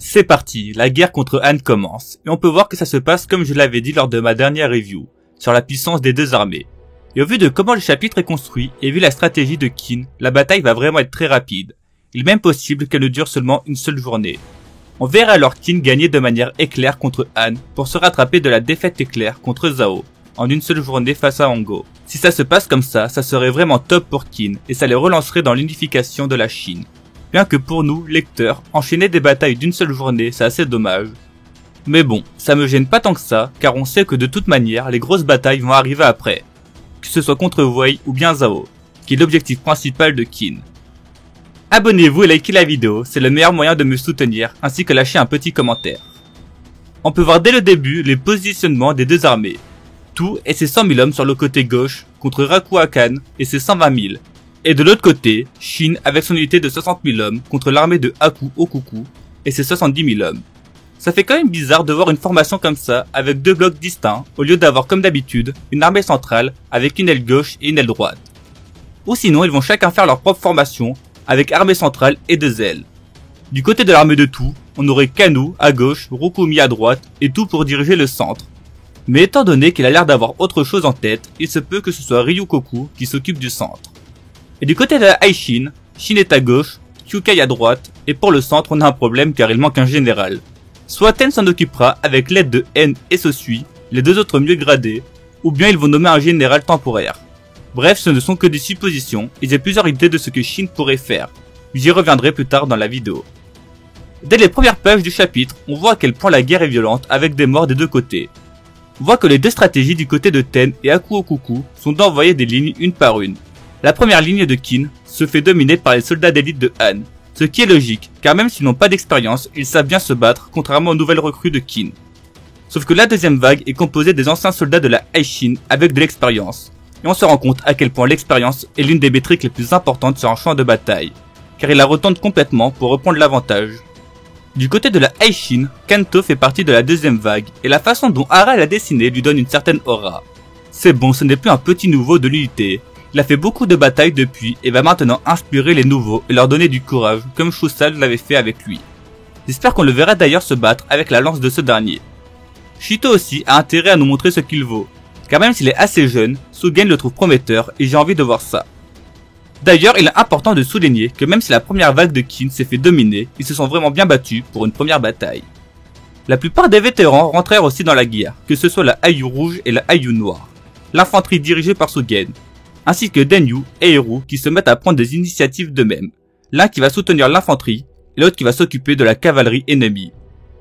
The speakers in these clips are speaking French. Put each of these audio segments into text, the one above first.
C'est parti, la guerre contre Han commence, et on peut voir que ça se passe comme je l'avais dit lors de ma dernière review, sur la puissance des deux armées. Et au vu de comment le chapitre est construit, et vu la stratégie de Qin, la bataille va vraiment être très rapide. Il est même possible qu'elle ne dure seulement une seule journée. On verra alors Qin gagner de manière éclair contre Han, pour se rattraper de la défaite éclair contre Zhao, en une seule journée face à Hongo. Si ça se passe comme ça serait vraiment top pour Qin, et ça les relancerait dans l'unification de la Chine. Bien que pour nous, lecteurs, enchaîner des batailles d'une seule journée, c'est assez dommage. Mais bon, ça me gêne pas tant que ça, car on sait que de toute manière, les grosses batailles vont arriver après. Que ce soit contre Wei ou bien Zhao, qui est l'objectif principal de Qin. Abonnez-vous et likez la vidéo, c'est le meilleur moyen de me soutenir, ainsi que lâcher un petit commentaire. On peut voir dès le début les positionnements des deux armées. Tu et ses 100 000 hommes sur le côté gauche, contre Rakua Khan et ses 120 000. Et de l'autre côté, Shin avec son unité de 60 000 hommes contre l'armée de Haku Okuku et ses 70 000 hommes. Ça fait quand même bizarre de voir une formation comme ça avec deux blocs distincts au lieu d'avoir comme d'habitude une armée centrale avec une aile gauche et une aile droite. Ou sinon ils vont chacun faire leur propre formation avec armée centrale et deux ailes. Du côté de l'armée de Tu, on aurait Kanu à gauche, Rukumi à droite et Tu pour diriger le centre. Mais étant donné qu'il a l'air d'avoir autre chose en tête, il se peut que ce soit Ryukoku qui s'occupe du centre. Et du côté de la Aishin, Shin est à gauche, Kyukai à droite, et pour le centre on a un problème car il manque un général. Soit Ten s'en occupera avec l'aide de N et Sosui, les deux autres mieux gradés, ou bien ils vont nommer un général temporaire. Bref, ce ne sont que des suppositions, et j'ai plusieurs idées de ce que Shin pourrait faire. J'y reviendrai plus tard dans la vidéo. Dès les premières pages du chapitre, on voit à quel point la guerre est violente avec des morts des deux côtés. On voit que les deux stratégies du côté de Ten et Haku Okuku sont d'envoyer des lignes une par une. La première ligne de Qin se fait dominer par les soldats d'élite de Han, ce qui est logique, car même s'ils n'ont pas d'expérience, ils savent bien se battre, contrairement aux nouvelles recrues de Qin. Sauf que la deuxième vague est composée des anciens soldats de la Aishin avec de l'expérience, et on se rend compte à quel point l'expérience est l'une des métriques les plus importantes sur un champ de bataille, car il la retourne complètement pour reprendre l'avantage. Du côté de la Aishin, Kanto fait partie de la deuxième vague, et la façon dont Hara l'a dessiné lui donne une certaine aura. C'est bon, ce n'est plus un petit nouveau de l'unité. Il a fait beaucoup de batailles depuis et va maintenant inspirer les nouveaux et leur donner du courage comme Shusal l'avait fait avec lui. J'espère qu'on le verra d'ailleurs se battre avec la lance de ce dernier. Shito aussi a intérêt à nous montrer ce qu'il vaut, car même s'il est assez jeune, Sugen le trouve prometteur et j'ai envie de voir ça. D'ailleurs, il est important de souligner que même si la première vague de Qin s'est fait dominer, ils se sont vraiment bien battus pour une première bataille. La plupart des vétérans rentrèrent aussi dans la guerre, que ce soit la Hayu rouge et la Hayu noire, l'infanterie dirigée par Sugen, ainsi que Denyu et Eru qui se mettent à prendre des initiatives d'eux-mêmes, l'un qui va soutenir l'infanterie et l'autre qui va s'occuper de la cavalerie ennemie.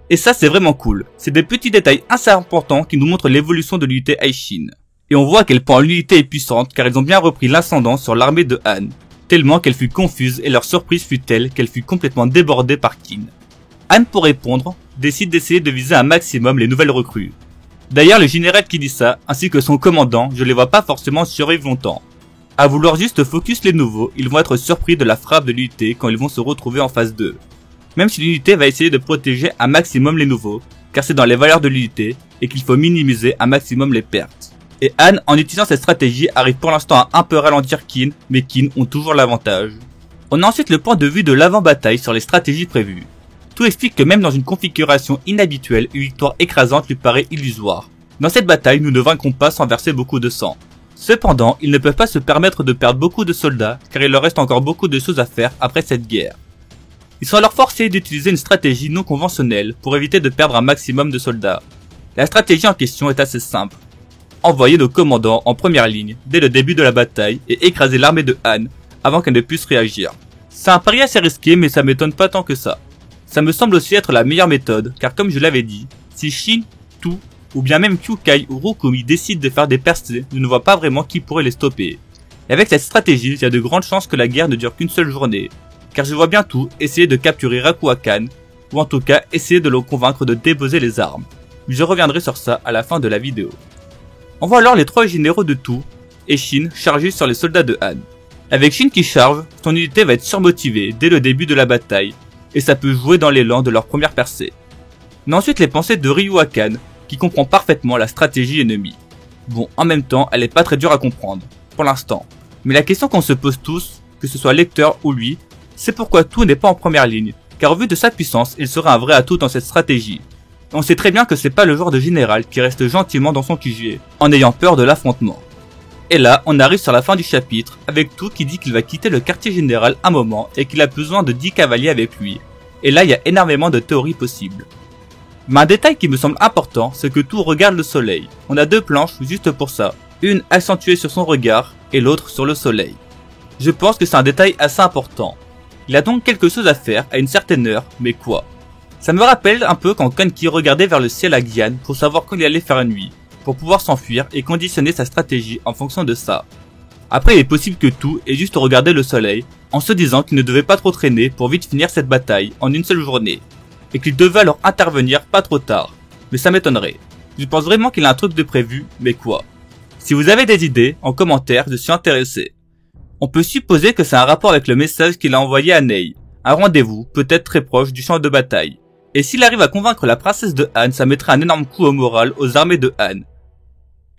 Et ça c'est vraiment cool, c'est des petits détails assez importants qui nous montrent l'évolution de l'unité Aishin. Et on voit à quel point l'unité est puissante car ils ont bien repris l'ascendant sur l'armée de Han, tellement qu'elle fut confuse et leur surprise fut telle qu'elle fut complètement débordée par Qin. Han pour répondre, décide d'essayer de viser un maximum les nouvelles recrues. D'ailleurs le général qui dit ça, ainsi que son commandant, je les vois pas forcément survivre longtemps. À vouloir juste focus les nouveaux, ils vont être surpris de la frappe de l'unité quand ils vont se retrouver en phase 2. Même si l'unité va essayer de protéger un maximum les nouveaux, car c'est dans les valeurs de l'unité, et qu'il faut minimiser un maximum les pertes. Et Han, en utilisant cette stratégie, arrive pour l'instant à un peu ralentir Qin, mais Qin ont toujours l'avantage. On a ensuite le point de vue de l'avant-bataille sur les stratégies prévues. Tout explique que même dans une configuration inhabituelle, une victoire écrasante lui paraît illusoire. Dans cette bataille, nous ne vaincrons pas sans verser beaucoup de sang. Cependant, ils ne peuvent pas se permettre de perdre beaucoup de soldats, car il leur reste encore beaucoup de choses à faire après cette guerre. Ils sont alors forcés d'utiliser une stratégie non conventionnelle pour éviter de perdre un maximum de soldats. La stratégie en question est assez simple. Envoyer nos commandants en première ligne dès le début de la bataille et écraser l'armée de Han avant qu'elle ne puisse réagir. C'est un pari assez risqué mais ça m'étonne pas tant que ça. Ça me semble aussi être la meilleure méthode car comme je l'avais dit, si Shin, Tu ou bien même Kyukai ou Rukumi décident de faire des percées, je ne vois pas vraiment qui pourrait les stopper. Et avec cette stratégie, il y a de grandes chances que la guerre ne dure qu'une seule journée, car je vois bien Tu essayer de capturer Rakua Khan, ou en tout cas essayer de le convaincre de déposer les armes. Je reviendrai sur ça à la fin de la vidéo. On voit alors les trois généraux de Tu et Shin chargés sur les soldats de Han. Avec Shin qui charge, son unité va être surmotivée dès le début de la bataille, et ça peut jouer dans l'élan de leur première percée. On a ensuite les pensées de Ryua Khan, qui comprend parfaitement la stratégie ennemie. Bon, en même temps, elle est pas très dure à comprendre, pour l'instant. Mais la question qu'on se pose tous, que ce soit lecteur ou lui, c'est pourquoi Tu n'est pas en première ligne, car au vu de sa puissance, il serait un vrai atout dans cette stratégie. Et on sait très bien que c'est pas le genre de général qui reste gentiment dans son QG, en ayant peur de l'affrontement. Et là, on arrive sur la fin du chapitre, avec Tout qui dit qu'il va quitter le quartier général un moment et qu'il a besoin de 10 cavaliers avec lui. Et là, il y a énormément de théories possibles. Mais un détail qui me semble important, c'est que Tout regarde le soleil. On a 2 planches juste pour ça, une accentuée sur son regard et l'autre sur le soleil. Je pense que c'est un détail assez important. Il a donc quelque chose à faire à une certaine heure, mais quoi? Ça me rappelle un peu quand Kanki regardait vers le ciel à Gyan pour savoir quand il allait faire nuit, pour pouvoir s'enfuir et conditionner sa stratégie en fonction de ça. Après, il est possible que Tout ait juste regardé le soleil, en se disant qu'il ne devait pas trop traîner pour vite finir cette bataille en une seule journée, et qu'il devait alors intervenir pas trop tard, mais ça m'étonnerait. Je pense vraiment qu'il a un truc de prévu, mais quoi? Si vous avez des idées, en commentaire, je suis intéressé. On peut supposer que c'est un rapport avec le message qu'il a envoyé à Nei, un rendez-vous peut-être très proche du champ de bataille. Et s'il arrive à convaincre la princesse de Han, ça mettrait un énorme coup au moral aux armées de Han.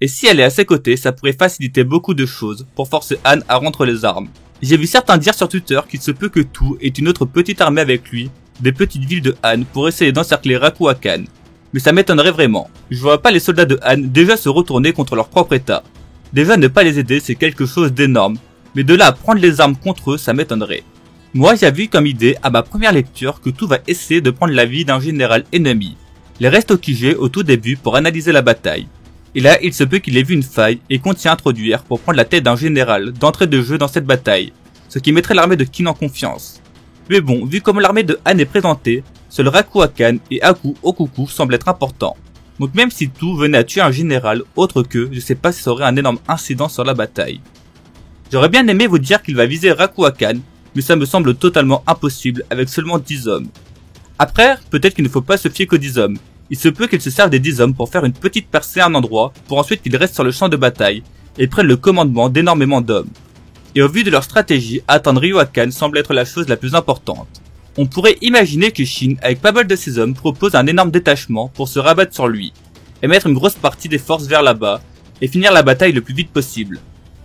Et si elle est à ses côtés, ça pourrait faciliter beaucoup de choses pour forcer Han à rendre les armes. J'ai vu certains dire sur Twitter qu'il se peut que Tout ait une autre petite armée avec lui, des petites villes de Han pour essayer d'encercler Rakuakan. Mais ça m'étonnerait vraiment. Je vois pas les soldats de Han déjà se retourner contre leur propre état. Déjà ne pas les aider c'est quelque chose d'énorme. Mais de là à prendre les armes contre eux, ça m'étonnerait. Moi j'ai vu comme idée à ma première lecture que Tout va essayer de prendre la vie d'un général ennemi. Il reste au QG au tout début pour analyser la bataille. Et là il se peut qu'il ait vu une faille et compte s'y introduire pour prendre la tête d'un général d'entrée de jeu dans cette bataille. Ce qui mettrait l'armée de Qin en confiance. Mais bon, vu comme l'armée de Han est présentée, seul Rakuakan et Aku Okuku semblent être importants. Donc même si Tout venait à tuer un général autre que, je sais pas si ça aurait un énorme incident sur la bataille. J'aurais bien aimé vous dire qu'il va viser Rakuakan, mais ça me semble totalement impossible avec seulement 10 hommes. Après, peut-être qu'il ne faut pas se fier qu'aux 10 hommes. Il se peut qu'il se serve des 10 hommes pour faire une petite percée à un endroit, pour ensuite qu'ils restent sur le champ de bataille, et prennent le commandement d'énormément d'hommes. Et au vu de leur stratégie, attendre Ryoakan semble être la chose la plus importante. On pourrait imaginer que Shin, avec pas mal de ses hommes, propose un énorme détachement pour se rabattre sur lui, et mettre une grosse partie des forces vers là-bas, et finir la bataille le plus vite possible.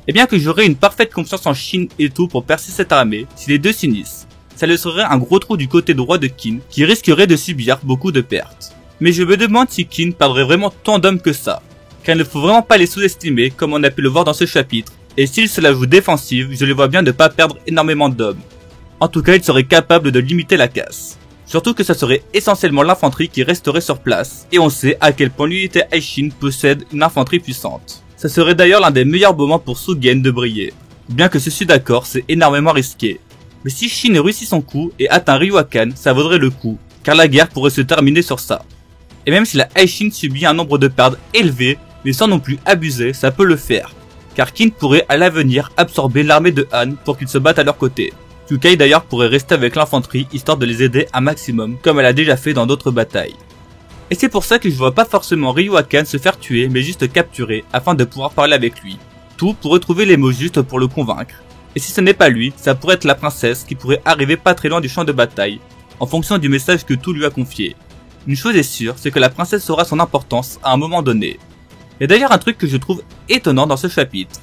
Et bien que j'aurais une parfaite confiance en Shin et Tout pour percer cette armée, si les deux s'unissent, ça laisserait un gros trou du côté droit de Qin, qui risquerait de subir beaucoup de pertes. Mais je me demande si Qin perdrait vraiment tant d'hommes que ça, car il ne faut vraiment pas les sous-estimer comme on a pu le voir dans ce chapitre, et s'ils se la jouent défensive, je les vois bien ne pas perdre énormément d'hommes. En tout cas, ils seraient capables de limiter la casse. Surtout que ça serait essentiellement l'infanterie qui resterait sur place, et on sait à quel point l'unité Aishin possède une infanterie puissante. Ça serait d'ailleurs l'un des meilleurs moments pour Sugen de briller. Bien que je suis d'accord, c'est énormément risqué. Mais si Shin réussit son coup et atteint Ryoakan, ça vaudrait le coup, car la guerre pourrait se terminer sur ça. Et même si la Aishin subit un nombre de pertes élevé, mais sans non plus abuser, ça peut le faire. Car Qin pourrait à l'avenir absorber l'armée de Han pour qu'ils se battent à leur côté. Kyukai d'ailleurs pourrait rester avec l'infanterie histoire de les aider un maximum, comme elle a déjà fait dans d'autres batailles. Et c'est pour ça que je vois pas forcément Ryoakan se faire tuer, mais juste capturer, afin de pouvoir parler avec lui. Tout pour retrouver les mots justes pour le convaincre. Et si ce n'est pas lui, ça pourrait être la princesse qui pourrait arriver pas très loin du champ de bataille, en fonction du message que Tout lui a confié. Une chose est sûre, c'est que la princesse aura son importance à un moment donné. Il y a d'ailleurs un truc que je trouve étonnant dans ce chapitre.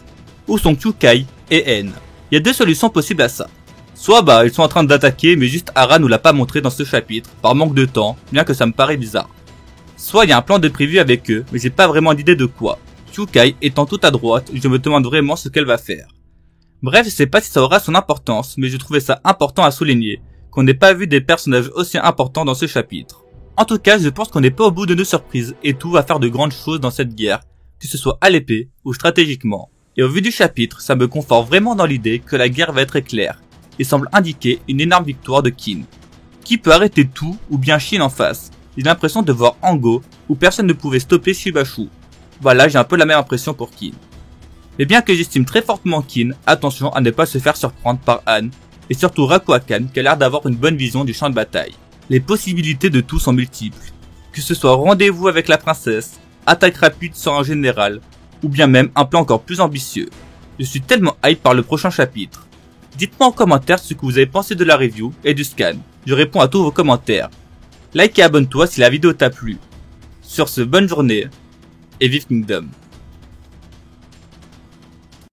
Où sont Kyukai et En? Il y a deux solutions possibles à ça. Soit ils sont en train d'attaquer mais juste Hara nous l'a pas montré dans ce chapitre, par manque de temps, bien que ça me paraît bizarre. Soit il y a un plan de prévu avec eux, mais j'ai pas vraiment d'idée de quoi. Kyukai étant tout à droite, je me demande vraiment ce qu'elle va faire. Bref, je sais pas si ça aura son importance, mais je trouvais ça important à souligner, qu'on n'ait pas vu des personnages aussi importants dans ce chapitre. En tout cas, je pense qu'on n'est pas au bout de nos surprises, et Tout va faire de grandes choses dans cette guerre, que ce soit à l'épée, ou stratégiquement. Et au vu du chapitre, ça me conforte vraiment dans l'idée que la guerre va être éclair, et semble indiquer une énorme victoire de Qin. Qui peut arrêter Tout, ou bien Shin en face? J'ai l'impression de voir Ango, où personne ne pouvait stopper Shibashu. Voilà, j'ai un peu la même impression pour Qin. Mais bien que j'estime très fortement Qin, attention à ne pas se faire surprendre par Han, et surtout Rakuakan qui a l'air d'avoir une bonne vision du champ de bataille. Les possibilités de Tout sont multiples. Que ce soit rendez-vous avec la princesse, attaque rapide sur un général, ou bien même un plan encore plus ambitieux. Je suis tellement hype par le prochain chapitre. Dites-moi en commentaire ce que vous avez pensé de la review et du scan. Je réponds à tous vos commentaires. Like et abonne-toi si la vidéo t'a plu. Sur ce, bonne journée et vive Kingdom.